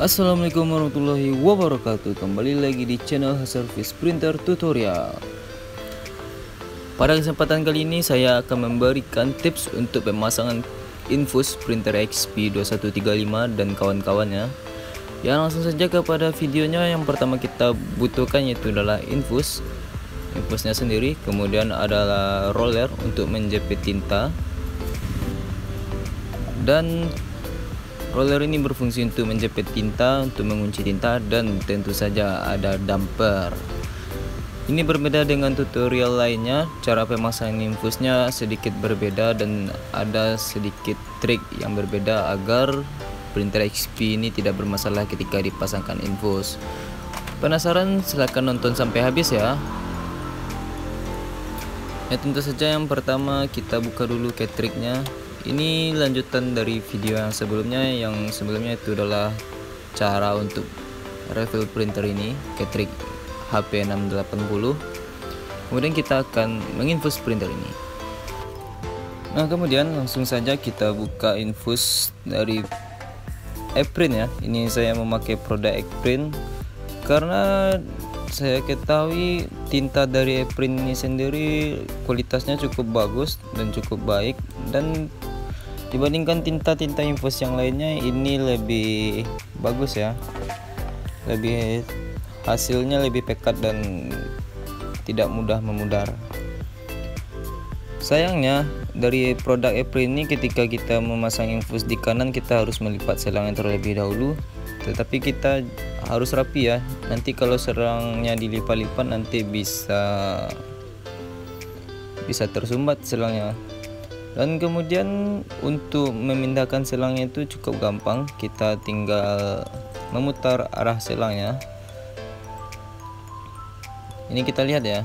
Assalamualaikum warahmatullahi wabarakatuh. Kembali lagi di channel Service Printer Tutorial. Pada kesempatan kali ini saya akan memberikan tips untuk pemasangan infus printer XP 2135 dan kawan-kawannya. Ya, langsung saja kepada videonya. Yang pertama kita butuhkan yaitu adalah infusnya sendiri, kemudian adalah roller untuk menjepit tinta, dan roller ini berfungsi untuk menjepit tinta, untuk mengunci tinta, dan tentu saja ada damper. Ini berbeda dengan tutorial lainnya. Cara pemasangan infusnya sedikit berbeda dan ada sedikit trik yang berbeda agar printer XP ini tidak bermasalah ketika dipasangkan infus. Penasaran? Silahkan nonton sampai habis ya. Ya, tentu saja yang pertama kita buka dulu triknya. Ini lanjutan dari video yang sebelumnya. Yang sebelumnya itu adalah cara untuk refill printer ini, trik HP 680. Kemudian kita akan menginfus printer ini. Nah, kemudian langsung saja kita buka infus dari ePrint ya. Ini saya memakai produk ePrint karena saya ketahui tinta dari ePrint ini sendiri kualitasnya cukup bagus dan cukup baik, dan dibandingkan tinta-tinta infus yang lainnya ini lebih bagus ya, lebih hasilnya lebih pekat dan tidak mudah memudar. Sayangnya dari produk ePrint ini ketika kita memasang infus di kanan kita harus melipat selangnya terlebih dahulu, tetapi kita harus rapi ya. Nanti kalau selangnya dilipat-lipat nanti bisa tersumbat selangnya. Dan kemudian untuk memindahkan selangnya itu cukup gampang, kita tinggal memutar arah selangnya. Ini kita lihat ya,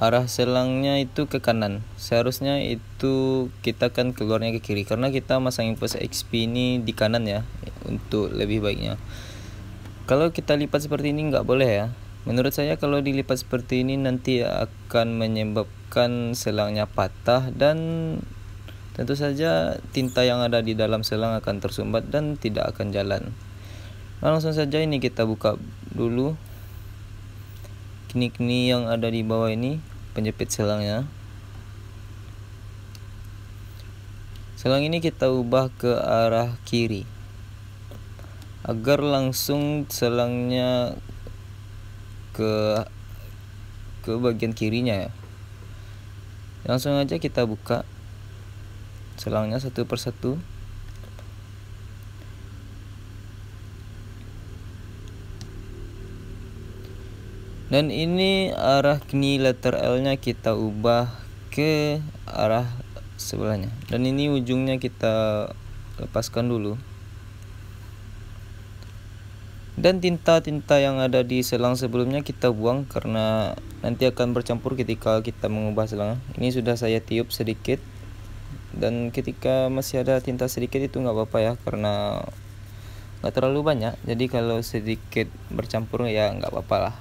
arah selangnya itu ke kanan, seharusnya itu kita kan keluarnya ke kiri karena kita masang infus XP ini di kanan ya, untuk lebih baiknya. Kalau kita lipat seperti ini nggak boleh ya. Menurut saya kalau dilipat seperti ini nanti akan menyebabkan selangnya patah dan tentu saja tinta yang ada di dalam selang akan tersumbat dan tidak akan jalan. Nah, langsung saja ini kita buka dulu kini yang ada di bawah ini, penjepit selangnya. Selang ini kita ubah ke arah kiri agar langsung selangnya ke bagian kirinya ya. Langsung aja kita buka selangnya satu persatu. Dan ini arah kini letter L nya kita ubah ke arah sebelahnya, dan ini ujungnya kita lepaskan dulu. Dan tinta-tinta yang ada di selang sebelumnya kita buang karena nanti akan bercampur ketika kita mengubah selang. Ini sudah saya tiup sedikit, dan ketika masih ada tinta sedikit itu nggak apa-apa ya, karena nggak terlalu banyak. Jadi kalau sedikit bercampur ya nggak apa-apa lah.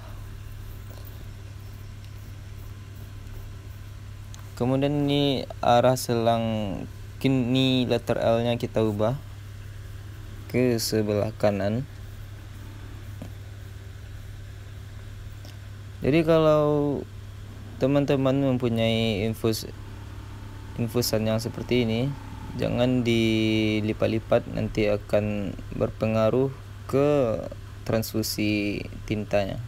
Kemudian ini arah selang kini letter L nya kita ubah ke sebelah kanan. Jadi kalau teman-teman mempunyai infusan yang seperti ini, jangan dilipat-lipat, nanti akan berpengaruh ke transfusi tintanya.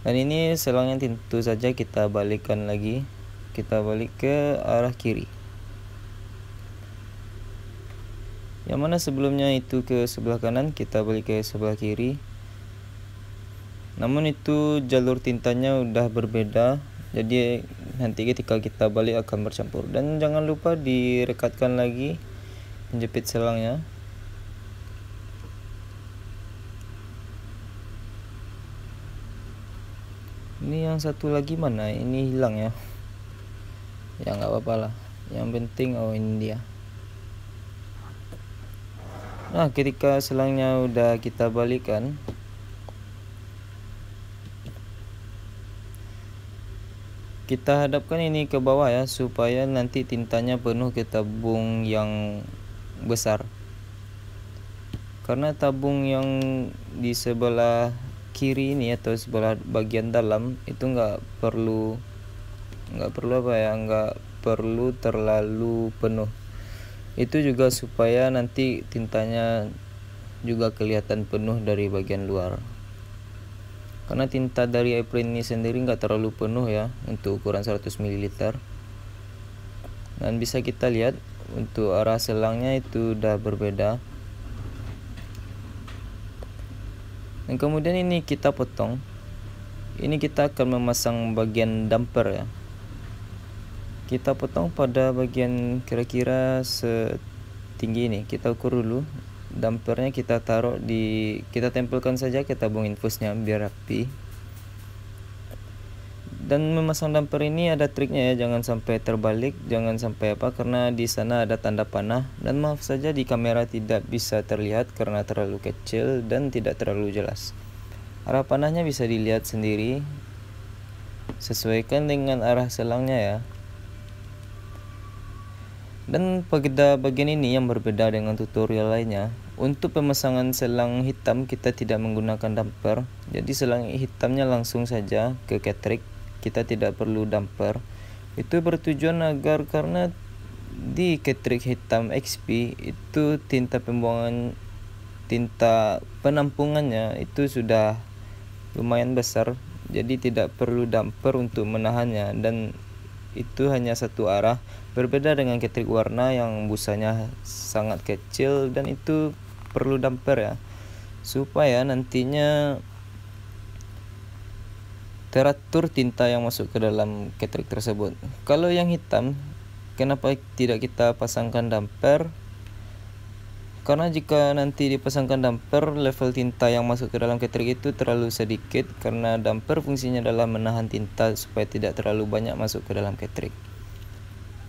Dan ini selangnya tentu saja kita balikkan lagi, kita balik ke arah kiri. Yang mana sebelumnya itu ke sebelah kanan, kita balik ke sebelah kiri. Namun itu jalur tintanya udah berbeda, jadi nanti ketika kita balik akan bercampur. Dan jangan lupa direkatkan lagi penjepit selangnya. Ini yang satu lagi mana? Ini hilang ya. Ya nggak apa-apa lah. Yang penting ini dia. Nah, ketika selangnya udah kita balikan, kita hadapkan ini ke bawah ya, supaya nanti tintanya penuh ke tabung yang besar. karena tabung yang di sebelah kiri ini atau sebelah bagian dalam itu nggak perlu terlalu penuh. Itu juga supaya nanti tintanya juga kelihatan penuh dari bagian luar, karena tinta dari apron ini sendiri nggak terlalu penuh ya untuk ukuran 100 ml. Dan bisa kita lihat untuk arah selangnya itu udah berbeda. Dan kemudian ini kita potong. Ini kita akan memasang bagian damper ya. Kita potong pada bagian kira-kira setinggi ini. Kita ukur dulu. Dampernya kita tempelkan saja ke tabung infusnya biar rapi. Dan memasang damper ini ada triknya ya, jangan sampai terbalik, jangan sampai karena di sana ada tanda panah, dan maaf saja di kamera tidak bisa terlihat karena terlalu kecil dan tidak terlalu jelas. Arah panahnya bisa dilihat sendiri, sesuaikan dengan arah selangnya ya. Dan pada bagian ini yang berbeda dengan tutorial lainnya, untuk pemasangan selang hitam kita tidak menggunakan damper, jadi selang hitamnya langsung saja ke ketrik. Kita tidak perlu damper. Itu bertujuan agar, karena di ketrik hitam XP itu tinta penampungannya itu sudah lumayan besar, jadi tidak perlu damper untuk menahannya, dan itu hanya satu arah. Berbeda dengan ketrik warna yang busanya sangat kecil dan itu perlu damper ya, supaya nantinya teratur tinta yang masuk ke dalam ketrik tersebut. Kalau yang hitam, kenapa tidak kita pasangkan damper? Karena jika nanti dipasangkan damper, level tinta yang masuk ke dalam ketrik itu terlalu sedikit, karena damper fungsinya adalah menahan tinta supaya tidak terlalu banyak masuk ke dalam ketrik.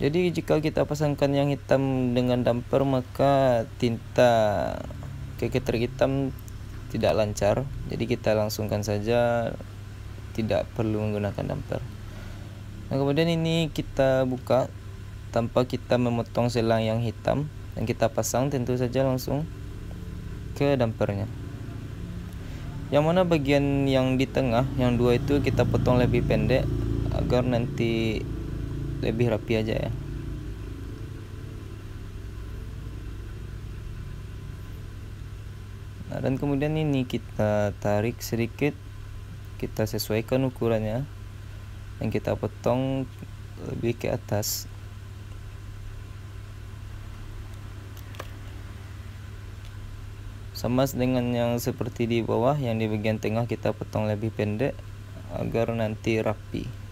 Jadi jika kita pasangkan yang hitam dengan damper, maka tinta ke ketrik hitam tidak lancar. Jadi kita langsungkan saja, tidak perlu menggunakan damper. Nah, kemudian ini kita buka tanpa kita memotong selang yang hitam, dan kita pasang tentu saja langsung ke dampernya. Yang mana bagian yang di tengah, yang dua itu kita potong lebih pendek agar nanti lebih rapi aja ya. Nah, dan kemudian ini kita tarik sedikit, kita sesuaikan ukurannya, dan kita potong lebih ke atas. Sama dengan yang seperti di bawah, yang di bagian tengah kita potong lebih pendek agar nanti rapi.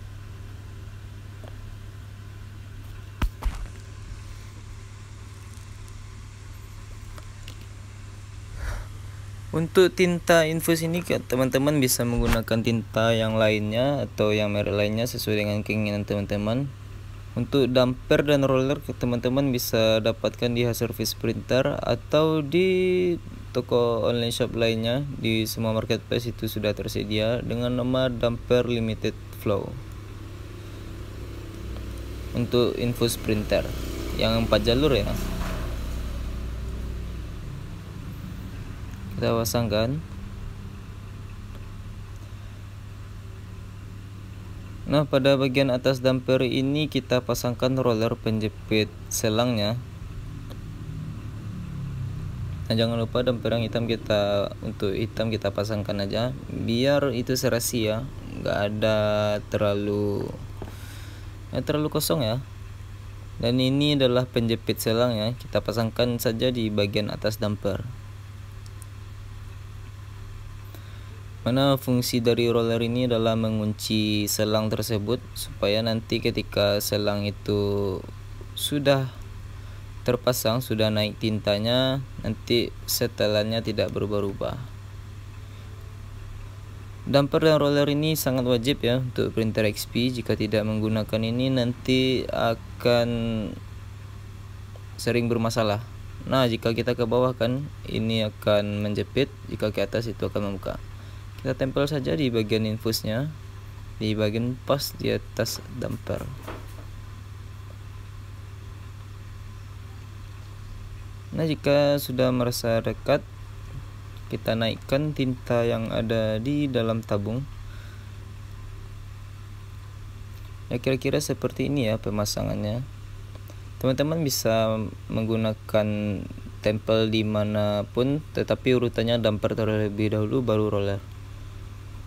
Untuk tinta infus ini teman-teman bisa menggunakan tinta yang lainnya atau yang merek lainnya sesuai dengan keinginan teman-teman. Untuk damper dan roller teman-teman bisa dapatkan di Service Printer atau di toko online shop lainnya. Di semua marketplace itu sudah tersedia dengan nama damper limited flow. Untuk infus printer yang 4 jalur ya, kita pasangkan. Nah, pada bagian atas damper ini kita pasangkan roller penjepit selangnya. Nah, jangan lupa damper yang hitam untuk hitam kita pasangkan aja biar itu serasi ya, nggak ada terlalu kosong ya. Dan ini adalah penjepit selangnya, kita pasangkan saja di bagian atas damper. Mana fungsi dari roller ini adalah mengunci selang tersebut supaya nanti ketika selang itu sudah terpasang, sudah naik tintanya, nanti setelannya tidak berubah-ubah. Damper dan roller ini sangat wajib ya untuk printer XP. Jika tidak menggunakan ini nanti akan sering bermasalah. Nah, jika kita ke bawah kan ini akan menjepit, jika ke atas itu akan membuka. Kita tempel saja di bagian infusnya, di bagian pas di atas damper. Nah, jika sudah merasa dekat, kita naikkan tinta yang ada di dalam tabung. Ya kira-kira seperti ini ya pemasangannya. Teman-teman bisa menggunakan tempel dimanapun, tetapi urutannya damper terlebih dahulu baru roller.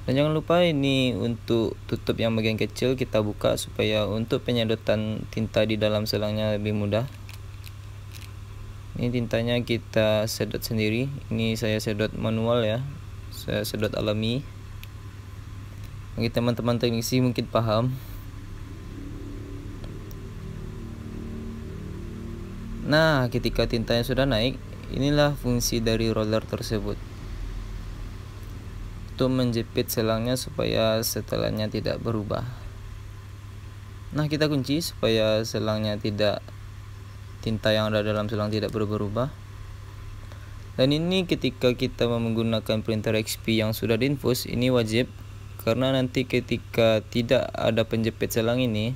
Dan jangan lupa ini untuk tutup yang bagian kecil kita buka supaya untuk penyedotan tinta di dalam selangnya lebih mudah. Ini tintanya kita sedot sendiri. Ini saya sedot manual ya, saya sedot alami. Bagi teman-teman teknisi mungkin paham. Nah, ketika tintanya sudah naik, inilah fungsi dari roller tersebut, untuk menjepit selangnya supaya setelannya tidak berubah. Nah, kita kunci supaya selangnya tidak, tinta yang ada dalam selang tidak berubah-ubah. Dan ini ketika kita menggunakan printer XP yang sudah diinfus, ini wajib, karena nanti ketika tidak ada penjepit selang ini,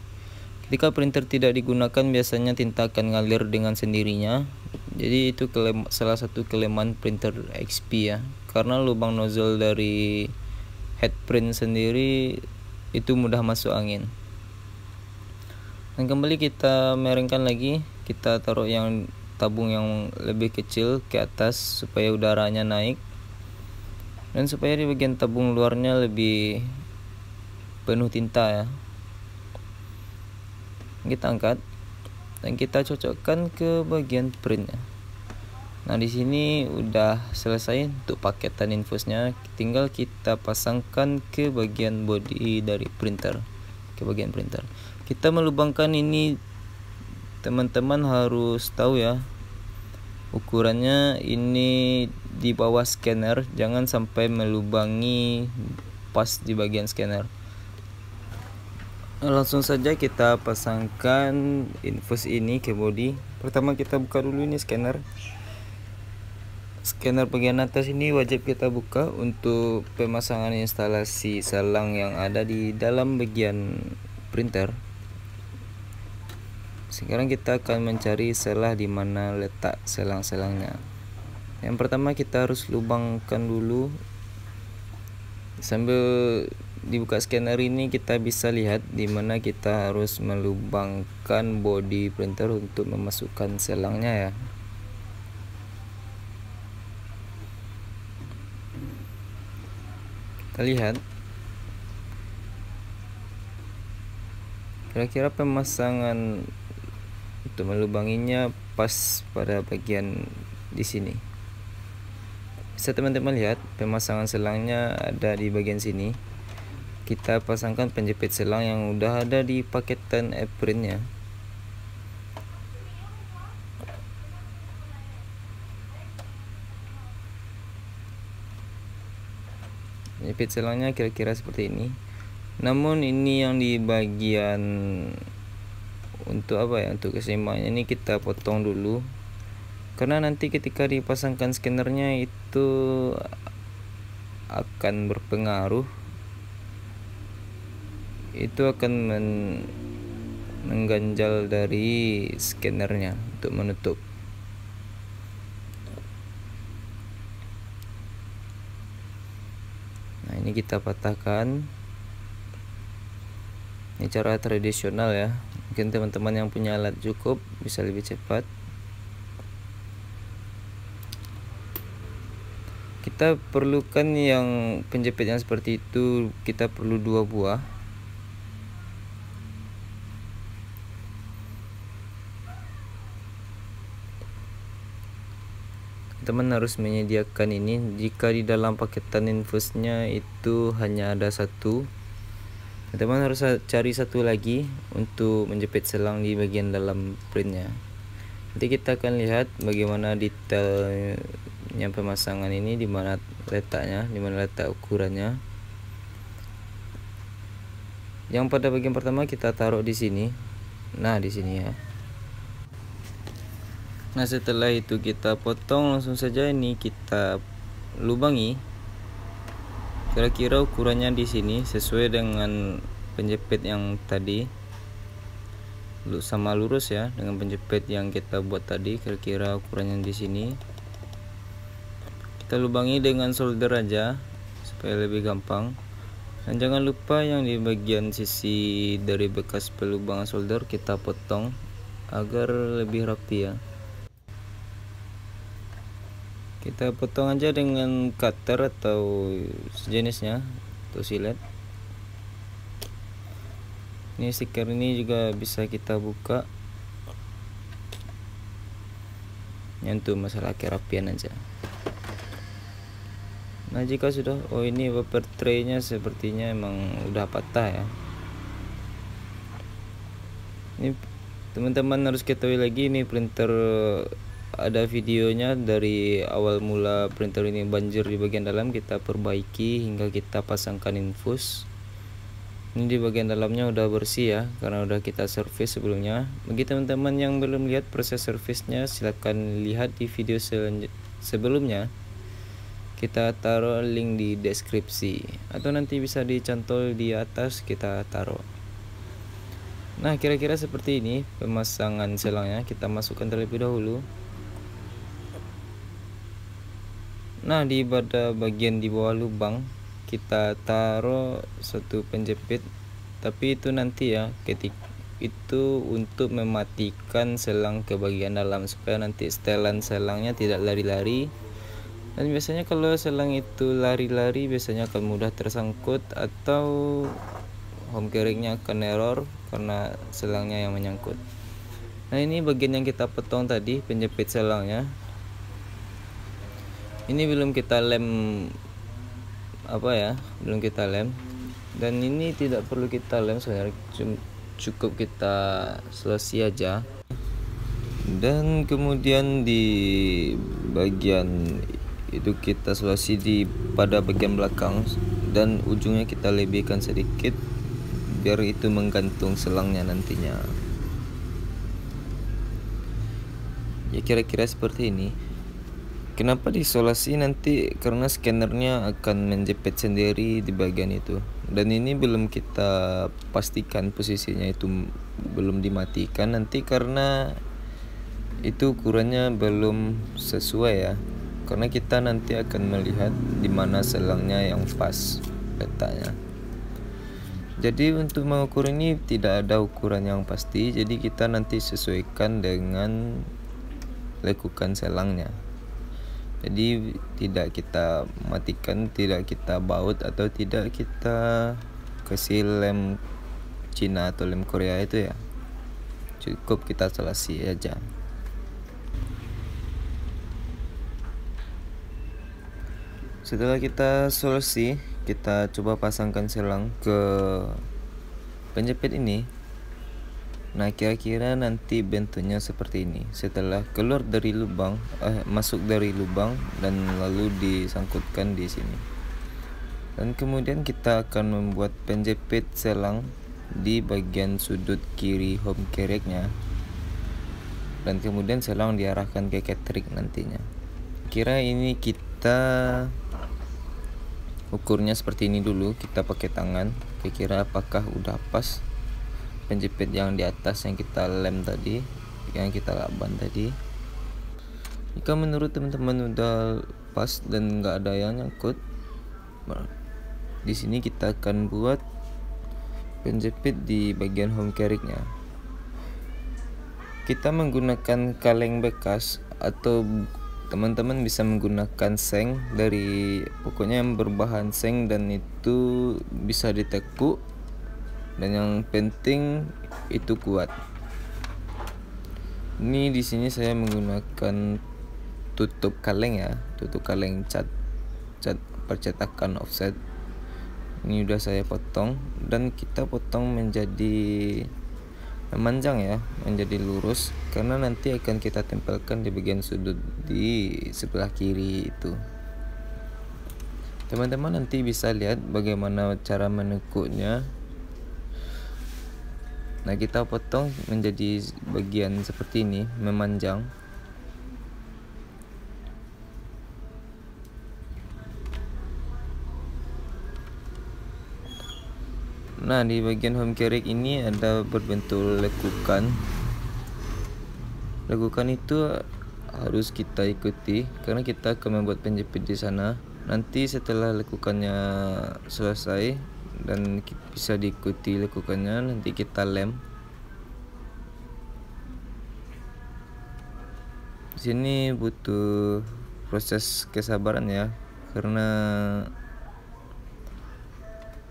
ketika printer tidak digunakan biasanya tinta akan ngalir dengan sendirinya. Jadi itu salah satu kelemahan printer XP ya, karena lubang nozzle dari head print sendiri itu mudah masuk angin. Dan kembali kita miringkan lagi, kita taruh yang tabung yang lebih kecil ke atas supaya udaranya naik, dan supaya di bagian tabung luarnya lebih penuh tinta ya. Kita angkat dan kita cocokkan ke bagian printnya. Nah, di sini udah selesai untuk paketan infusnya, tinggal kita pasangkan ke bagian body dari printer, ke bagian printer. Kita melubangkan ini, teman-teman harus tahu ya, ukurannya ini di bawah scanner, jangan sampai melubangi pas di bagian scanner. Langsung saja kita pasangkan infus ini ke body. Pertama kita buka dulu ini scanner. Scanner bagian atas ini wajib kita buka untuk pemasangan instalasi selang yang ada di dalam bagian printer. Sekarang kita akan mencari selah di mana letak selang-selangnya. Yang pertama kita harus lubangkan dulu. Sambil dibuka scanner ini kita bisa lihat di mana kita harus melubangkan body printer untuk memasukkan selangnya ya. Kita lihat kira-kira pemasangan untuk melubanginya pas pada bagian di sini. Bisa teman-teman lihat pemasangan selangnya ada di bagian sini. Kita pasangkan penjepit selang yang udah ada di paketan printnya. Penjepit selangnya kira-kira seperti ini. Namun ini yang di bagian untuk apa ya, untuk keseimbangannya ini kita potong dulu, karena nanti ketika dipasangkan scannernya itu akan berpengaruh, itu akan mengganjal dari scannernya untuk menutup. Nah, ini kita patahkan. Ini cara tradisional ya. Mungkin teman-teman yang punya alat cukup bisa lebih cepat. Kita perlukan yang penjepit yang seperti itu, kita perlu 2 buah. Teman harus menyediakan ini. Jika di dalam paketan infusnya itu hanya ada 1, teman harus cari 1 lagi untuk menjepit selang di bagian dalam printnya. Nanti kita akan lihat bagaimana detailnya pemasangan ini, di mana letaknya, di mana letak ukurannya. Yang pada bagian pertama kita taruh di sini. Nah, di sini ya. Nah, setelah itu kita potong, langsung saja ini kita lubangi. Kira-kira ukurannya di sini sesuai dengan penjepit yang tadi, sama lurus ya dengan penjepit yang kita buat tadi. Kira-kira ukurannya di sini. kita lubangi dengan solder aja supaya lebih gampang. Dan jangan lupa yang di bagian sisi dari bekas pelubangan solder kita potong agar lebih rapi ya. Kita potong aja dengan cutter atau sejenisnya atau silet. Ini stiker ini juga bisa kita buka untuk masalah kerapian aja. Nah jika sudah, oh ini bumper tray-nya sepertinya emang udah patah ya. Ini teman-teman harus ketahui lagi, ini printer ada videonya dari awal mula printer ini banjir di bagian dalam, kita perbaiki hingga kita pasangkan infus. Ini di bagian dalamnya udah bersih ya, karena udah kita servis sebelumnya. Bagi teman-teman yang belum lihat proses servisnya, silahkan lihat di video sebelumnya. Kita taruh link di deskripsi, atau nanti bisa dicantol di atas kita taruh. Nah kira-kira seperti ini pemasangan selangnya. Kita masukkan terlebih dahulu. Nah pada bagian di bawah lubang kita taruh satu penjepit, tapi itu nanti ya, ketika itu untuk mematikan selang ke bagian dalam supaya nanti setelan selangnya tidak lari-lari. Dan biasanya kalau selang itu lari-lari biasanya akan mudah tersangkut atau home carriage-nya akan error karena selangnya yang menyangkut. Nah ini bagian yang kita potong tadi, penjepit selangnya. Ini belum kita lem belum kita lem, dan ini tidak perlu kita lem sebenarnya, cukup kita selesai aja. Dan kemudian di bagian itu kita selesai pada bagian belakang, dan ujungnya kita lebihkan sedikit biar itu menggantung selangnya nantinya. Ya kira-kira seperti ini. Kenapa diisolasi nanti? Karena scannernya akan menjepit sendiri di bagian itu, dan ini belum kita pastikan posisinya itu belum dimatikan nanti karena itu ukurannya belum sesuai ya, karena kita nanti akan melihat di mana selangnya yang pas letaknya. Jadi untuk mengukur ini tidak ada ukuran yang pasti, jadi kita nanti sesuaikan dengan lekukan selangnya. Jadi tidak kita matikan, tidak kita baut, atau tidak kita kasih lem Cina atau lem Korea itu ya. Cukup kita selesai aja. Setelah kita selesai, kita coba pasangkan selang ke penjepit ini. Nah kira-kira nanti bentuknya seperti ini setelah keluar dari lubang, masuk dari lubang dan lalu disangkutkan di sini. Dan kemudian kita akan membuat penjepit selang di bagian sudut kiri home carriage-nya, dan kemudian selang diarahkan ke catering nantinya. Kira ini kita ukurnya seperti ini dulu, kita pakai tangan. Kira-kira apakah udah pas penjepit yang di atas yang kita lem tadi, yang kita laban tadi. Jika menurut teman-teman udah pas dan nggak ada yang nyangkut, di sini kita akan buat penjepit di bagian home carriage-nya. Kita menggunakan kaleng bekas, atau teman-teman bisa menggunakan seng dari, pokoknya yang berbahan seng dan itu bisa ditekuk. Dan yang penting itu kuat. Ini di sini saya menggunakan tutup kaleng ya, tutup kaleng cat percetakan offset. Ini udah saya potong, dan kita potong menjadi memanjang ya, menjadi lurus, karena nanti akan kita tempelkan di bagian sudut di sebelah kiri itu. Teman-teman nanti bisa lihat bagaimana cara menekuknya. Nah kita potong menjadi bagian seperti ini, memanjang. Nah di bagian home carriage ini ada berbentuk lekukan. Lekukan itu harus kita ikuti karena kita akan membuat penjepit di sana. Nanti setelah lekukannya selesai dan bisa diikuti lekukannya, nanti kita lem. Di sini butuh proses kesabaran ya, karena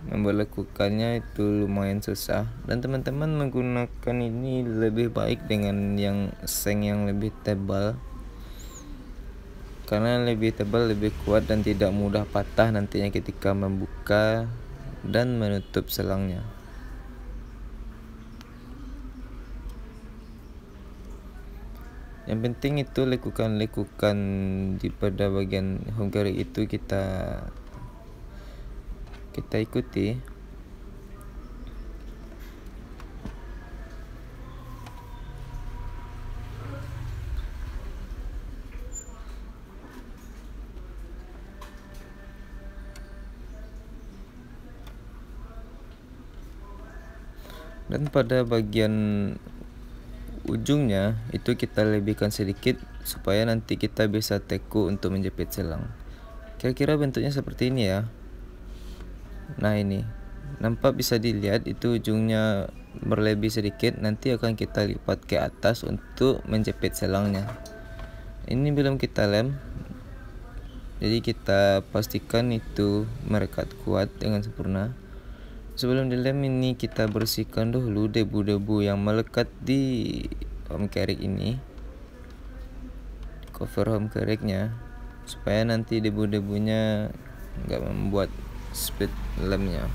membuat lekukannya itu lumayan susah, dan teman-teman menggunakan ini lebih baik dengan yang seng yang lebih tebal, karena lebih tebal lebih kuat dan tidak mudah patah nantinya ketika membuka dan menutup selangnya. Yang penting itu lekukan-lekukan di pada bagian home carriage itu kita ikuti. Dan pada bagian ujungnya itu kita lebihkan sedikit supaya nanti kita bisa teku untuk menjepit selang. Kira-kira bentuknya seperti ini ya. Nah, ini nampak bisa dilihat itu ujungnya berlebih sedikit, nanti akan kita lipat ke atas untuk menjepit selangnya. Ini belum kita lem, jadi kita pastikan itu merekat kuat dengan sempurna. Sebelum dilem ini kita bersihkan dulu debu-debu yang melekat di home carriage ini, cover home carriage-nya, supaya nanti debu-debunya nggak membuat split lemnya.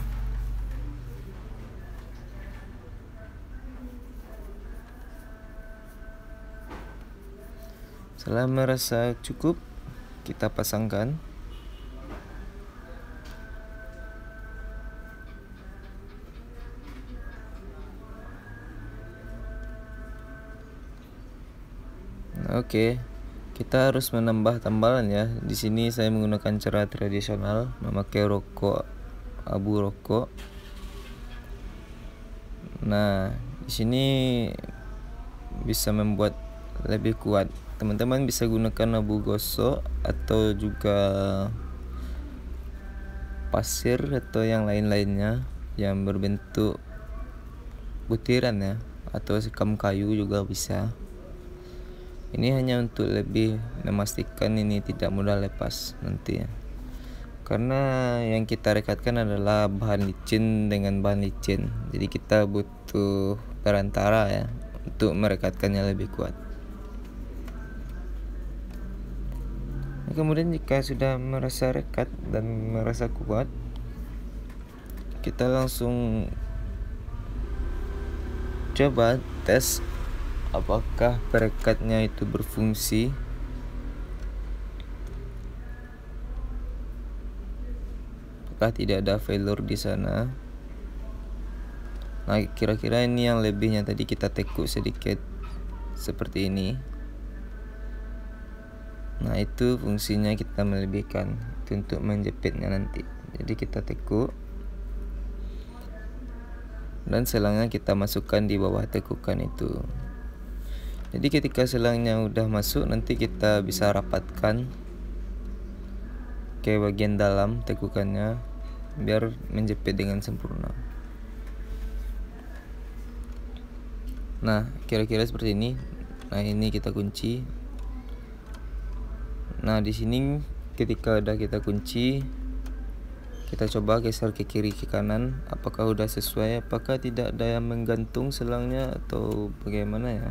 Setelah merasa cukup, kita pasangkan. Oke, kita harus menambah tambalan ya. Di sini saya menggunakan cara tradisional, memakai rokok, abu rokok. Nah, di sini bisa membuat lebih kuat. Teman-teman bisa gunakan abu gosok atau juga pasir atau yang lain-lainnya yang berbentuk butiran ya, atau sekam kayu juga bisa. Ini hanya untuk lebih memastikan ini tidak mudah lepas nanti ya, karena yang kita rekatkan adalah bahan licin dengan bahan licin, jadi kita butuh perantara ya untuk merekatkannya lebih kuat. Kemudian jika sudah merasa rekat dan merasa kuat, kita langsung coba tes apakah perekatnya itu berfungsi. Apakah tidak ada failure di sana. Nah, kira-kira ini yang lebihnya tadi kita tekuk sedikit seperti ini. Nah, itu fungsinya kita melebihkan, itu untuk menjepitnya nanti. Jadi kita tekuk dan selangnya kita masukkan di bawah tekukan itu. Jadi ketika selangnya udah masuk, nanti kita bisa rapatkan ke bagian dalam tekukannya biar menjepit dengan sempurna. Nah, kira-kira seperti ini. Nah, ini kita kunci. Nah, di sini ketika udah kita kunci, kita coba geser ke kiri ke kanan, apakah udah sesuai, apakah tidak ada yang menggantung selangnya atau bagaimana ya.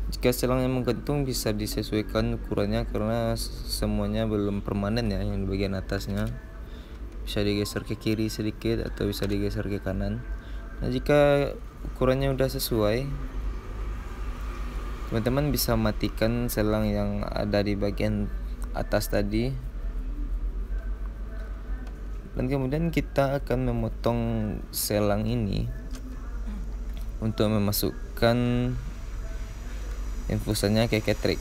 Jika selangnya menggantung bisa disesuaikan ukurannya, karena semuanya belum permanen ya. Yang bagian atasnya bisa digeser ke kiri sedikit atau bisa digeser ke kanan. Nah, jika ukurannya udah sesuai, teman-teman bisa matikan selang yang ada di bagian atas tadi, dan kemudian kita akan memotong selang ini untuk memasukkan infusannya ke cartridge.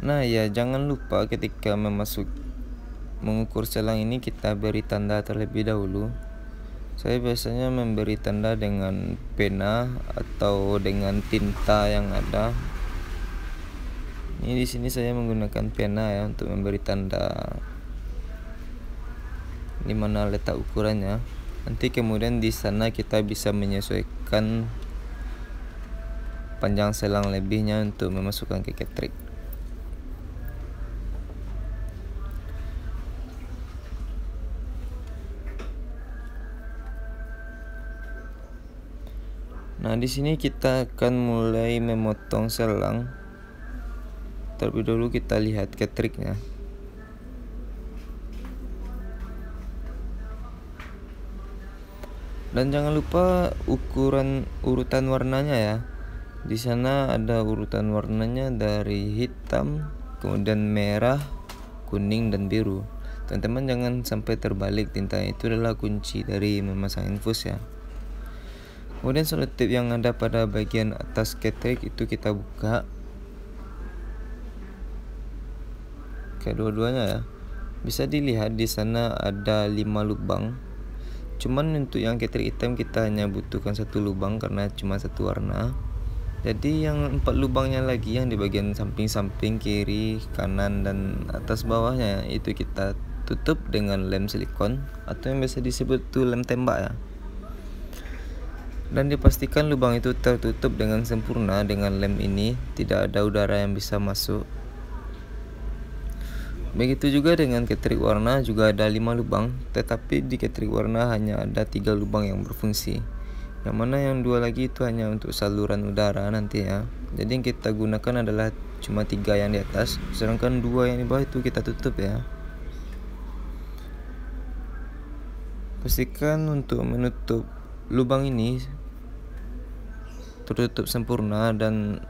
Nah ya, jangan lupa ketika mengukur selang ini kita beri tanda terlebih dahulu, Saya biasanya memberi tanda dengan pena atau dengan tinta yang ada. Ini di sini saya menggunakan pena ya untuk memberi tanda di mana letak ukurannya. Nanti kemudian di sana kita bisa menyesuaikan panjang selang lebihnya untuk memasukkan ke ketrik. Nah, di sini kita akan mulai memotong selang. Terlebih dahulu kita lihat ketriknya. Dan jangan lupa urutan warnanya ya. Di sana ada urutan warnanya dari hitam, kemudian merah, kuning, dan biru. Teman-teman jangan sampai terbalik, tinta itu adalah kunci dari memasang infus ya. Kemudian selotip yang ada pada bagian atas ketrik itu kita buka kedua-duanya ya. Bisa dilihat di sana ada 5 lubang. Cuman untuk yang ketrik hitam kita hanya butuhkan 1 lubang karena cuma 1 warna. Jadi yang 4 lubangnya lagi yang di bagian samping-samping, kiri, kanan, dan atas bawahnya itu kita tutup dengan lem silikon atau yang biasa disebut tuh lem tembak ya. Dan dipastikan lubang itu tertutup dengan sempurna dengan lem ini, tidak ada udara yang bisa masuk. Begitu juga dengan ketrik warna juga ada 5 lubang, tetapi di ketrik warna hanya ada 3 lubang yang berfungsi. Yang mana yang 2 lagi itu hanya untuk saluran udara nanti ya. Jadi yang kita gunakan adalah cuma 3 yang di atas, sedangkan 2 yang di bawah itu kita tutup ya. Pastikan untuk menutup lubang ini tertutup sempurna dan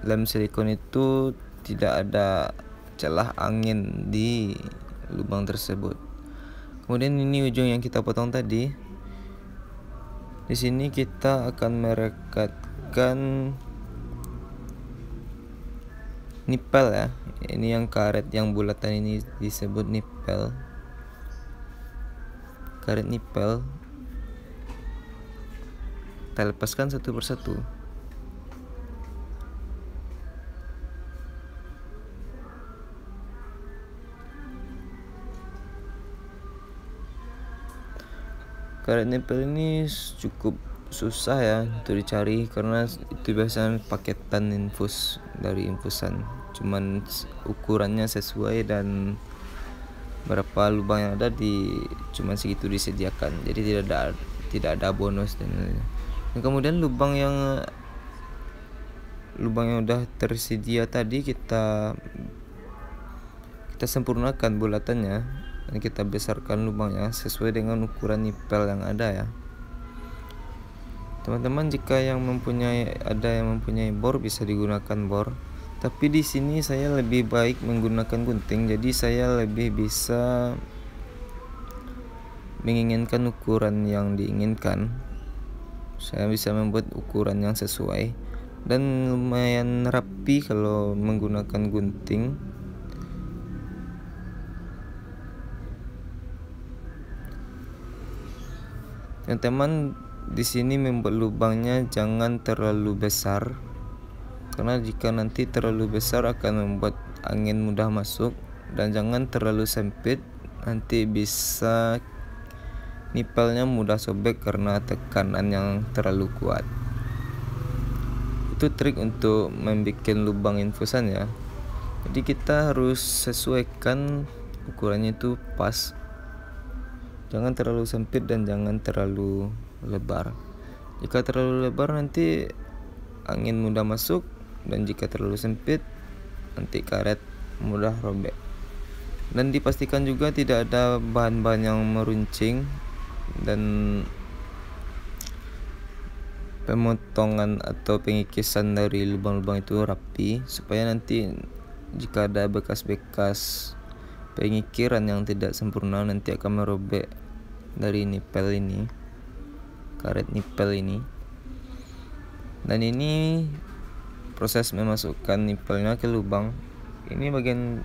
lem silikon itu tidak ada celah angin di lubang tersebut. Kemudian ini ujung yang kita potong tadi. Di sini kita akan merekatkan nipel ya. Ini yang karet yang bulatan ini disebut nipel. Karet nipel. Kita lepaskan satu persatu. Karet nipel ini cukup susah ya untuk dicari karena itu biasanya paketan infus dari infusan. Cuman ukurannya sesuai dan berapa lubang yang ada cuman segitu disediakan. Jadi tidak ada bonus dan kemudian lubang yang udah tersedia tadi kita sempurnakan bulatannya dan kita besarkan lubangnya sesuai dengan ukuran nipel yang ada ya. Teman-teman jika yang mempunyai bor bisa digunakan bor. Tapi di sini saya lebih baik menggunakan gunting, jadi saya lebih bisa menginginkan ukuran yang diinginkan. Saya bisa membuat ukuran yang sesuai dan lumayan rapi kalau menggunakan gunting. Teman-teman di sini membuat lubangnya jangan terlalu besar, karena jika nanti terlalu besar akan membuat angin mudah masuk, dan jangan terlalu sempit, nanti bisa nipelnya mudah sobek karena tekanan yang terlalu kuat. Itu trik untuk membuat lubang infusan ya. Jadi kita harus sesuaikan ukurannya itu pas. Jangan terlalu sempit dan jangan terlalu lebar. Jika terlalu lebar nanti angin mudah masuk, dan jika terlalu sempit nanti karet mudah robek. Dan dipastikan juga tidak ada bahan-bahan yang meruncing dan pemotongan atau pengikisan dari lubang-lubang itu rapi, supaya nanti jika ada bekas-bekas pengikiran yang tidak sempurna nanti akan merobek dari nipel ini, karet nipel ini. Dan ini proses memasukkan nipelnya ke lubang. Ini bagian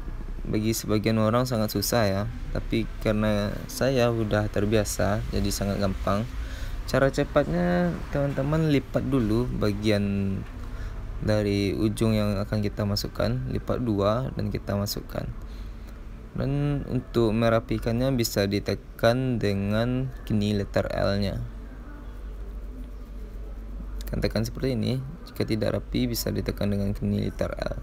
bagi sebagian orang sangat susah ya, tapi karena saya udah terbiasa jadi sangat gampang. Cara cepatnya teman-teman lipat dulu bagian dari ujung yang akan kita masukkan, lipat 2 dan kita masukkan. Dan untuk merapikannya bisa ditekan dengan kini letter L nya. Tekan seperti ini. Jika tidak rapi bisa ditekan dengan kini letter L.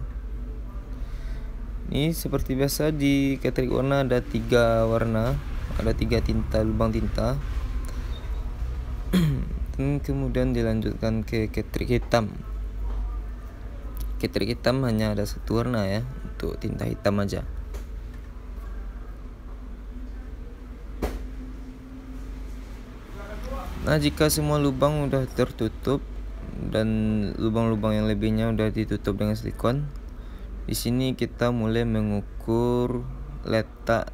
Ini seperti biasa di Catrick warna ada 3 warna, ada 3 tinta, lubang tinta. Dan kemudian dilanjutkan ke Catrick hitam. Catrick hitam hanya ada 1 warna ya, untuk tinta hitam aja. Nah, jika semua lubang udah tertutup dan lubang-lubang yang lebihnya udah ditutup dengan silikon, di sini kita mulai mengukur letak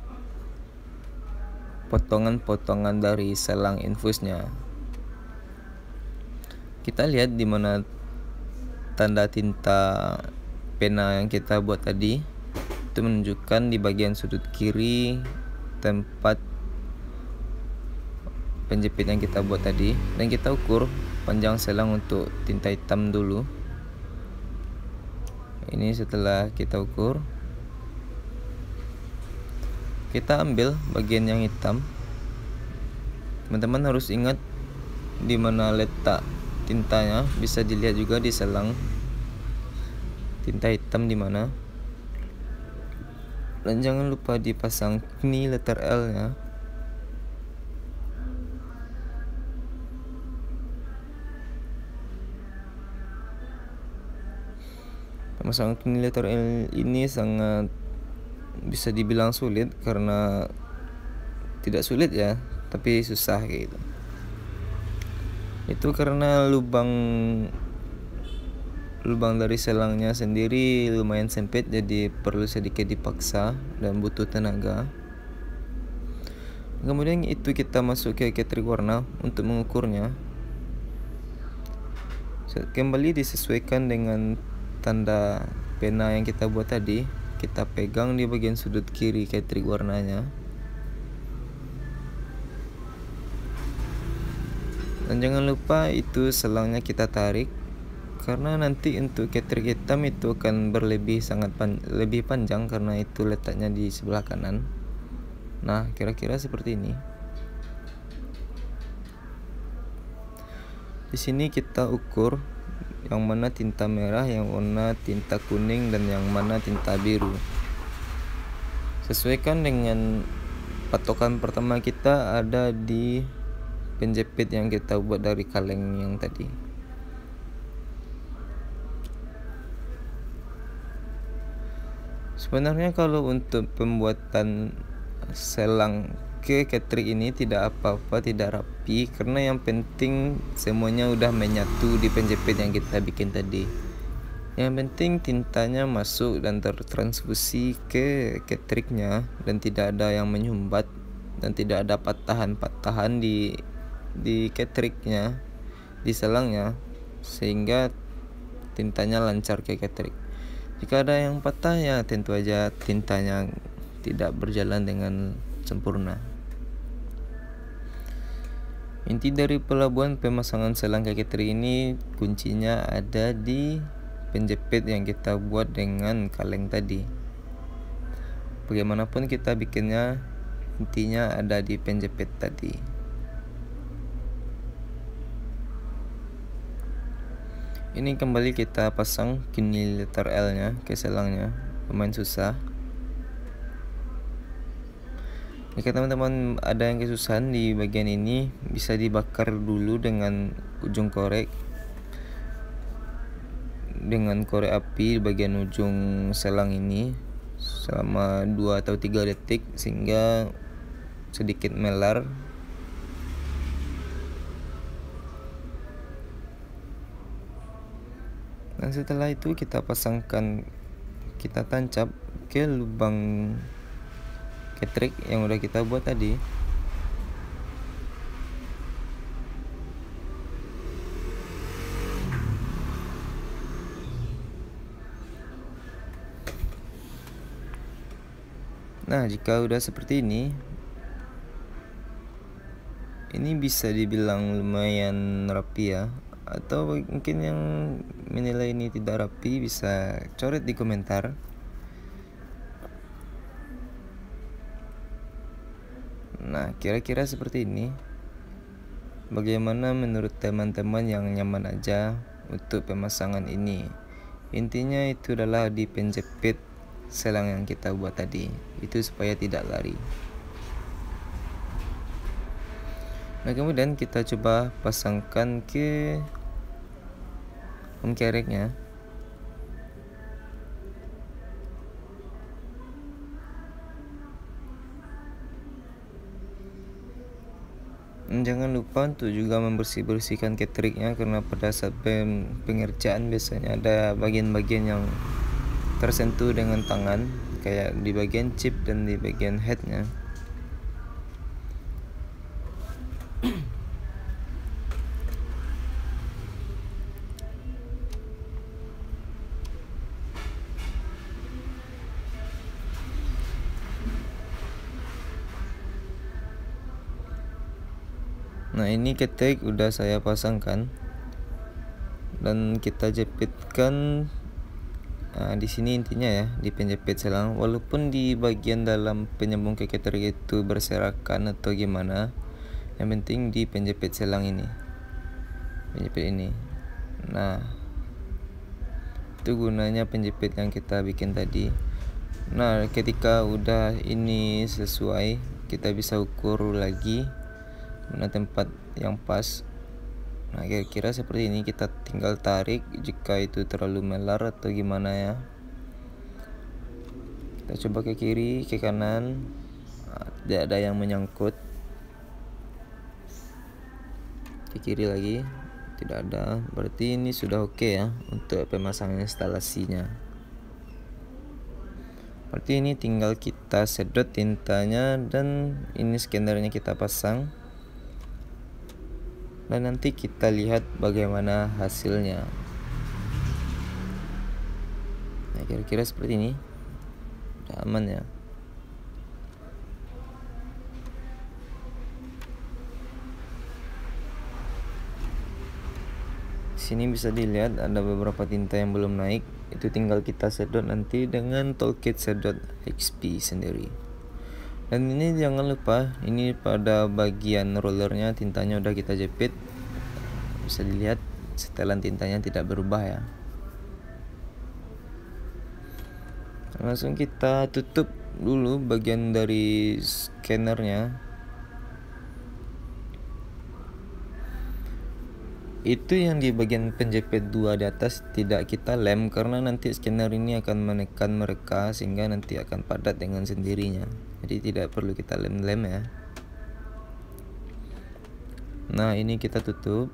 potongan-potongan dari selang infusnya. Kita lihat di mana tanda tinta pena yang kita buat tadi, itu menunjukkan di bagian sudut kiri tempat penjepit yang kita buat tadi, dan kita ukur panjang selang untuk tinta hitam dulu. Ini setelah kita ukur, kita ambil bagian yang hitam. Teman-teman harus ingat di mana letak tintanya, bisa dilihat juga di selang tinta hitam di mana. Dan jangan lupa dipasang kini letter L nya. Pemasangan kini letter L ini sangat bisa dibilang sulit, karena tidak sulit ya, tapi susah kayak gitu. Itu karena lubang dari selangnya sendiri lumayan sempit, jadi perlu sedikit dipaksa dan butuh tenaga. Kemudian itu kita masuk ke Catrick warna untuk mengukurnya. Kembali disesuaikan dengan tanda pena yang kita buat tadi. Kita pegang di bagian sudut kiri Catrick warnanya. Dan jangan lupa itu selangnya kita tarik, karena nanti untuk Catrick hitam itu akan lebih panjang karena itu letaknya di sebelah kanan. Nah, kira-kira seperti ini. Di sini kita ukur yang mana tinta merah, yang mana tinta kuning, dan yang mana tinta biru. Sesuaikan dengan patokan pertama kita ada di penjepit yang kita buat dari kaleng yang tadi. Sebenarnya kalau untuk pembuatan selang ke Catrick ini tidak apa-apa, tidak rapi, karena yang penting semuanya udah menyatu di penjepit yang kita bikin tadi. Yang penting tintanya masuk dan tertransfusi ke Catricknya, dan tidak ada yang menyumbat, dan tidak ada patahan-patahan di Catricknya, di selangnya, sehingga tintanya lancar ke Catrick. Jika ada yang patah ya tentu aja tintanya tidak berjalan dengan sempurna. Inti dari pelabuhan pemasangan selang ke Catrick ini kuncinya ada di penjepit yang kita buat dengan kaleng tadi. Bagaimanapun kita bikinnya, intinya ada di penjepit tadi. Ini kembali kita pasang kini letter L nya ke selangnya, lumayan susah. Jika teman-teman ada yang kesusahan di bagian ini, bisa dibakar dulu dengan ujung korek, dengan korek api di bagian ujung selang ini selama 2 atau 3 detik sehingga sedikit melar. Dan setelah itu kita tancap ke lubang Catrick yang udah kita buat tadi. Nah, jika udah seperti ini bisa dibilang lumayan rapi ya. Atau mungkin yang menilai ini tidak rapi bisa coret di komentar. Nah, kira-kira seperti ini. Bagaimana menurut teman-teman yang nyaman aja untuk pemasangan ini? Intinya itu adalah di penjepit selang yang kita buat tadi, itu supaya tidak lari. Nah, kemudian kita coba pasangkan ke carriage-nya. Jangan lupa untuk juga membersihkan carriage-nya, karena pada saat pengerjaan biasanya ada bagian-bagian yang tersentuh dengan tangan, kayak di bagian chip dan di bagian head-nya. Nah, ini ketek udah saya pasangkan dan kita jepitkan. Di sini intinya ya, di penjepit selang, walaupun di bagian dalam penyambung ke ketek itu berserakan atau gimana, yang penting di penjepit selang ini, penjepit ini. Nah, itu gunanya penjepit yang kita bikin tadi. Nah, ketika udah ini sesuai, kita bisa ukur lagi mana tempat yang pas. Nah, kira-kira seperti ini. Kita tinggal tarik jika itu terlalu melar atau gimana ya. Kita coba ke kiri, ke kanan. Tidak ada yang menyangkut. Ke kiri lagi, tidak ada. Berarti ini sudah oke ya untuk pemasangan instalasinya. Berarti ini tinggal kita sedot tintanya dan ini scannernya kita pasang. Dan nanti kita lihat bagaimana hasilnya. Nah, kira-kira seperti ini. Udah aman ya. Sini bisa dilihat ada beberapa tinta yang belum naik. Itu tinggal kita sedot nanti dengan toolkit sedot XP sendiri. Dan ini jangan lupa, ini pada bagian rollernya tintanya udah kita jepit. Bisa dilihat setelan tintanya tidak berubah ya. Langsung kita tutup dulu bagian dari scannernya. Itu yang di bagian penjepit 2 di atas tidak kita lem, karena nanti scanner ini akan menekan mereka sehingga nanti akan padat dengan sendirinya. Jadi tidak perlu kita lem-lem ya. Nah, ini kita tutup.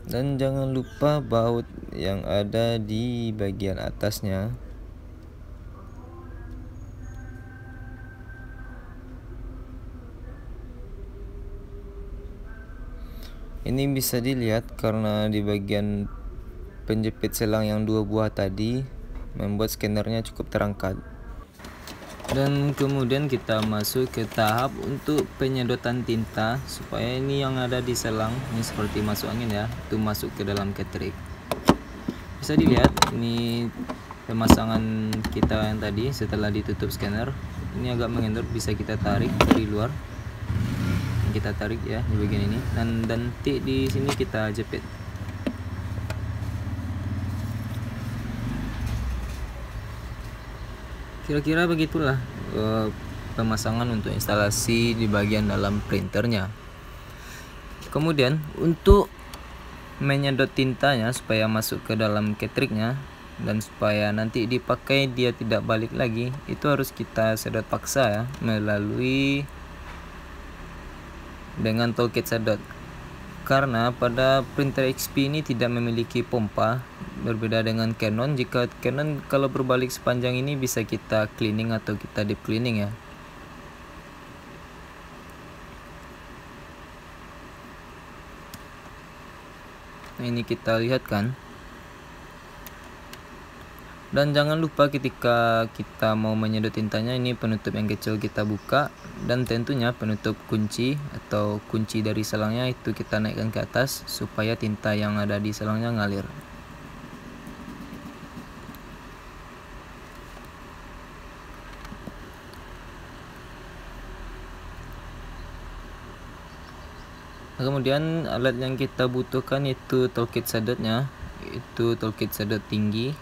Dan jangan lupa baut yang ada di bagian atasnya. Ini bisa dilihat karena di bagian penjepit selang yang 2 buah tadi membuat scannernya cukup terangkat. Dan kemudian kita masuk ke tahap untuk penyedotan tinta, supaya ini yang ada di selang ini seperti masuk angin ya, itu masuk ke dalam cartridge. Bisa dilihat ini pemasangan kita yang tadi setelah ditutup scanner. Ini agak mengendor, bisa kita tarik dari luar. Kita tarik ya di bagian ini, dan nanti di sini kita jepit. Kira-kira begitulah pemasangan untuk instalasi di bagian dalam printernya. Kemudian untuk menyedot tintanya supaya masuk ke dalam cartridge-nya dan supaya nanti dipakai dia tidak balik lagi, itu harus kita sedot paksa ya, melalui dengan toolkit sedot. Karena pada printer XP ini tidak memiliki pompa, berbeda dengan Canon. Jika Canon kalau berbalik sepanjang ini bisa kita cleaning atau kita deep cleaning ya. Nah, ini kita lihat kan, Dan jangan lupa ketika kita mau menyedot tintanya, ini penutup yang kecil kita buka, dan tentunya penutup kunci atau kunci dari selangnya itu kita naikkan ke atas supaya tinta yang ada di selangnya ngalir. Kemudian alat yang kita butuhkan itu toolkit sedotnya, itu toolkit sedot tinggi.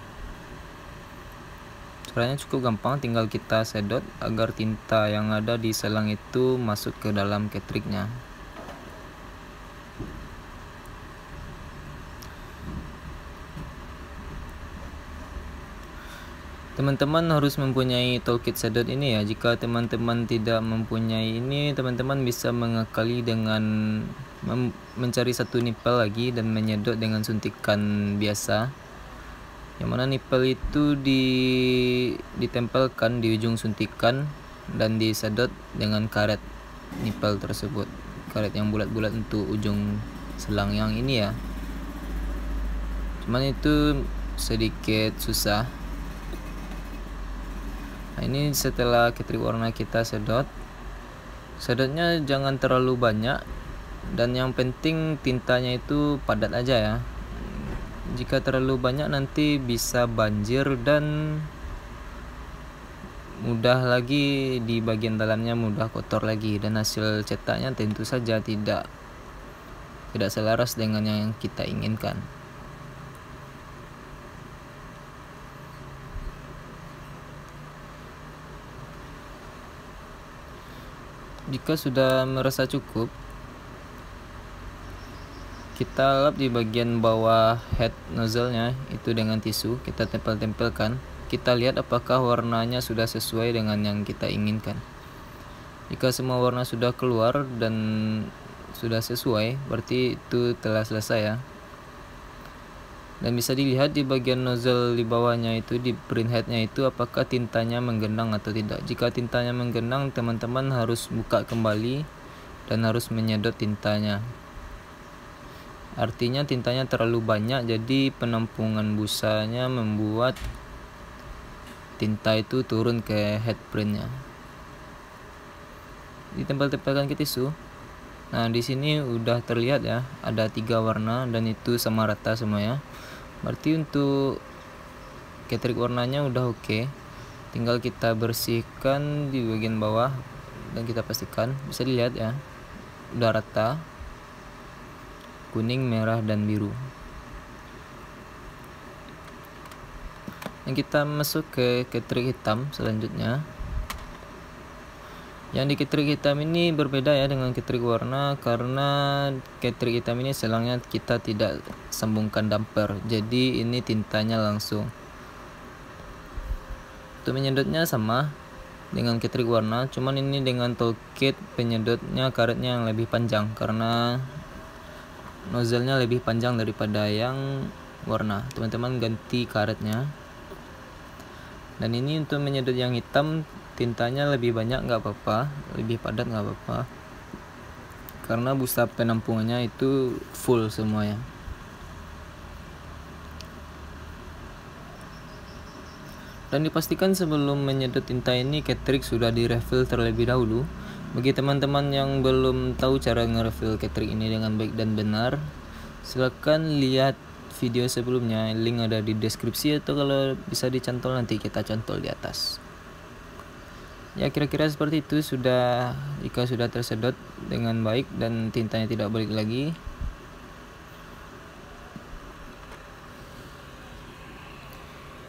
Caranya cukup gampang, tinggal kita sedot agar tinta yang ada di selang itu masuk ke dalam ketriknya. Teman-teman harus mempunyai toolkit sedot ini ya. Jika teman-teman tidak mempunyai ini, teman-teman bisa mengakali dengan mencari satu nipel lagi dan menyedot dengan suntikan biasa, yang mana nipel itu ditempelkan di ujung suntikan dan disedot dengan karet nipel tersebut, karet yang bulat-bulat untuk ujung selang yang ini ya. Cuman itu sedikit susah. Nah, ini setelah ketrik warna kita sedotnya jangan terlalu banyak, dan yang penting tintanya itu padat aja ya. Jika terlalu banyak nanti bisa banjir dan mudah lagi di bagian dalamnya mudah kotor lagi, dan hasil cetaknya tentu saja tidak selaras dengan yang kita inginkan. Jika sudah merasa cukup, kita lap di bagian bawah head nozzle-nya itu dengan tisu, kita tempel-tempelkan. Kita lihat apakah warnanya sudah sesuai dengan yang kita inginkan. Jika semua warna sudah keluar dan sudah sesuai, berarti itu telah selesai ya. Dan bisa dilihat di bagian nozzle di bawahnya itu, di print head-nya itu, apakah tintanya menggenang atau tidak. Jika tintanya menggenang, teman-teman harus buka kembali dan harus menyedot tintanya. Artinya tintanya terlalu banyak, jadi penampungan busanya membuat tinta itu turun ke head printnya. Ditempel-tempelkan ke tisu. Nah, di sini udah terlihat ya, ada 3 warna dan itu sama rata semua ya. Berarti untuk ketrik warnanya udah oke. Tinggal kita bersihkan di bagian bawah dan kita pastikan, bisa dilihat ya, udah rata, kuning, merah, dan biru. Dan kita masuk ke ketrik hitam selanjutnya. Yang di ketrik hitam ini berbeda ya dengan ketrik warna, karena ketrik hitam ini selangnya kita tidak sambungkan damper, jadi ini tintanya langsung. Untuk menyedotnya sama dengan ketrik warna, cuman ini dengan toolkit penyedotnya karetnya yang lebih panjang, karena nozzle-nya lebih panjang daripada yang warna. Teman-teman ganti karetnya. Dan ini untuk menyedot yang hitam, tintanya lebih banyak nggak apa-apa, lebih padat nggak apa-apa, karena busa penampungannya itu full semuanya. Dan dipastikan sebelum menyedot tinta ini ketrik sudah direfill terlebih dahulu. Bagi teman-teman yang belum tahu cara nge-refill ketrik ini dengan baik dan benar, silakan lihat video sebelumnya, link ada di deskripsi, atau kalau bisa dicantol nanti kita cantol di atas. Ya, kira-kira seperti itu. Jika sudah tersedot dengan baik dan tintanya tidak balik lagi,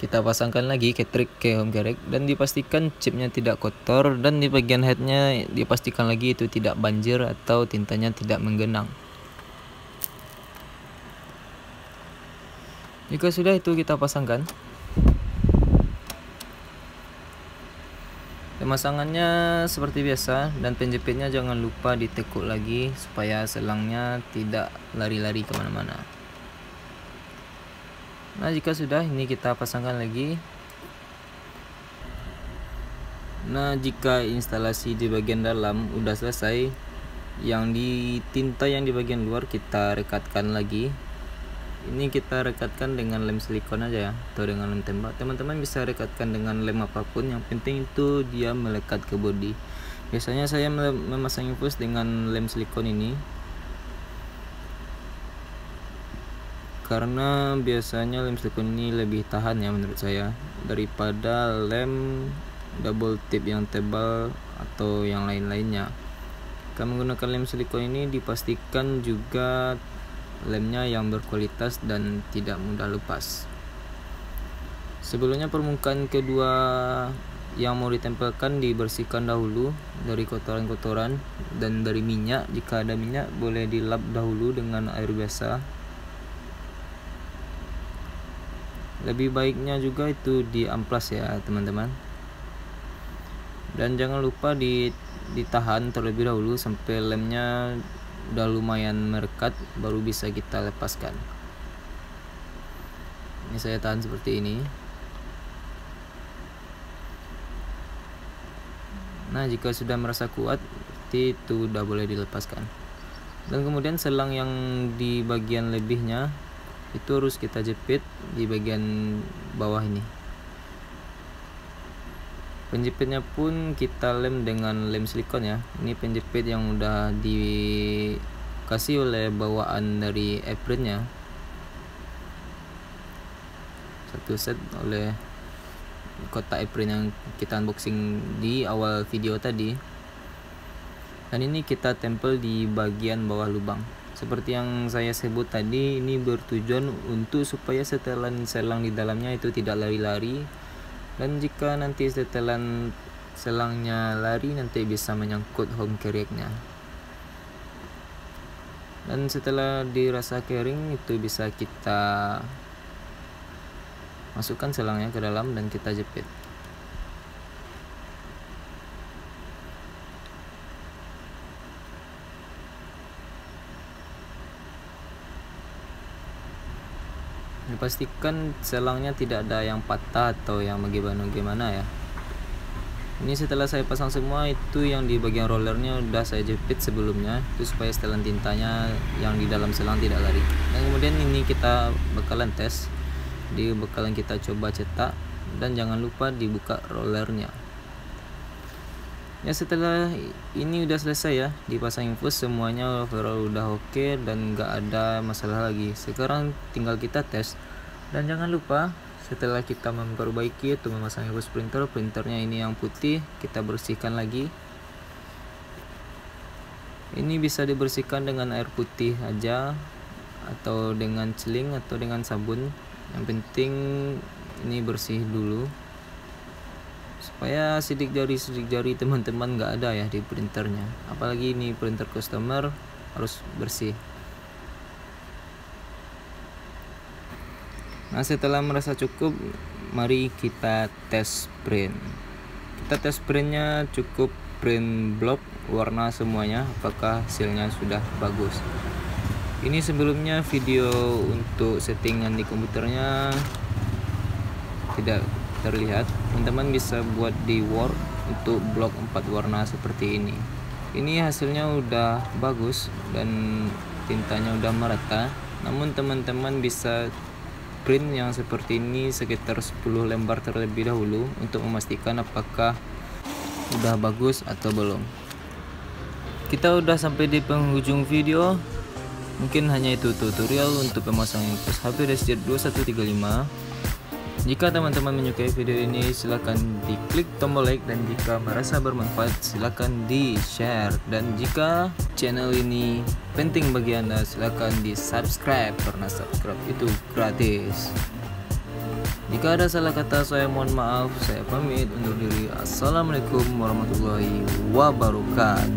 kita pasangkan lagi ketrik ke home kerek dan dipastikan chipnya tidak kotor, dan di bagian headnya dipastikan lagi itu tidak banjir atau tintanya tidak menggenang. Jika sudah, itu kita pasangkan. Pemasangannya seperti biasa, dan penjepitnya jangan lupa ditekuk lagi supaya selangnya tidak lari-lari kemana-mana. Nah, jika sudah, ini kita pasangkan lagi. Nah, jika instalasi di bagian dalam udah selesai, yang di tinta yang di bagian luar kita rekatkan lagi. Ini kita rekatkan dengan lem silikon aja ya, atau dengan lem tembak. Teman-teman bisa rekatkan dengan lem apapun, yang penting itu dia melekat ke bodi. Biasanya saya memasang infus dengan lem silikon ini, karena biasanya lem silikon ini lebih tahan ya menurut saya daripada lem double tip yang tebal atau yang lain-lainnya. Kalau menggunakan lem silikon ini dipastikan juga lemnya yang berkualitas dan tidak mudah lepas. Sebelumnya permukaan kedua yang mau ditempelkan dibersihkan dahulu dari kotoran-kotoran dan dari minyak. Jika ada minyak boleh dilap dahulu dengan air biasa. Lebih baiknya juga itu diamplas ya teman-teman. Dan jangan lupa ditahan terlebih dahulu sampai lemnya udah lumayan merekat, baru bisa kita lepaskan. Ini saya tahan seperti ini. Nah, jika sudah merasa kuat, itu udah boleh dilepaskan. Dan kemudian selang yang di bagian lebihnya itu harus kita jepit di bagian bawah ini. Penjepitnya pun kita lem dengan lem silikon ya. Ini penjepit yang udah dikasih oleh bawaan dari apronnya, satu set oleh kotak apron yang kita unboxing di awal video tadi. Dan ini kita tempel di bagian bawah lubang. Seperti yang saya sebut tadi, ini bertujuan untuk supaya setelan selang di dalamnya itu tidak lari-lari. Dan jika nanti setelan selangnya lari, nanti bisa menyangkut home carrier-nya. Dan setelah dirasa kering, itu bisa kita masukkan selangnya ke dalam dan kita jepit. Pastikan selangnya tidak ada yang patah atau yang bagaimana ya. Ini setelah saya pasang semua, itu yang di bagian rollernya udah saya jepit sebelumnya, itu supaya setelan tintanya yang di dalam selang tidak lari. Dan kemudian ini kita bakalan tes, bakalan kita coba cetak, dan jangan lupa dibuka rollernya. Ya, setelah ini udah selesai ya, dipasang infus, semuanya overall udah oke dan nggak ada masalah lagi. Sekarang tinggal kita tes. Dan jangan lupa setelah kita memperbaiki atau memasang infus printernya ini yang putih, kita bersihkan lagi. Ini bisa dibersihkan dengan air putih aja atau dengan celing atau dengan sabun. Yang penting ini bersih dulu, supaya sidik jari teman-teman nggak ada ya di printernya. Apalagi ini printer customer, harus bersih. Nah, setelah merasa cukup, mari kita tes print. Kita tes printnya cukup print block warna semuanya, apakah hasilnya sudah bagus. Ini sebelumnya video untuk settingan di komputernya tidak terlihat. Teman-teman bisa buat di Word untuk blok 4 warna seperti ini. Ini hasilnya udah bagus dan tintanya udah merata. Namun teman-teman bisa print yang seperti ini sekitar 10 lembar terlebih dahulu untuk memastikan apakah udah bagus atau belum. Kita udah sampai di penghujung video. Mungkin hanya itu tutorial untuk pemasangan infus HP Desjet 2135. Jika teman-teman menyukai video ini, silahkan diklik tombol like, dan jika merasa bermanfaat silahkan di share, dan jika channel ini penting bagi Anda silahkan di subscribe, karena subscribe itu gratis. Jika ada salah kata saya mohon maaf. Saya pamit undur diri. Assalamualaikum warahmatullahi wabarakatuh.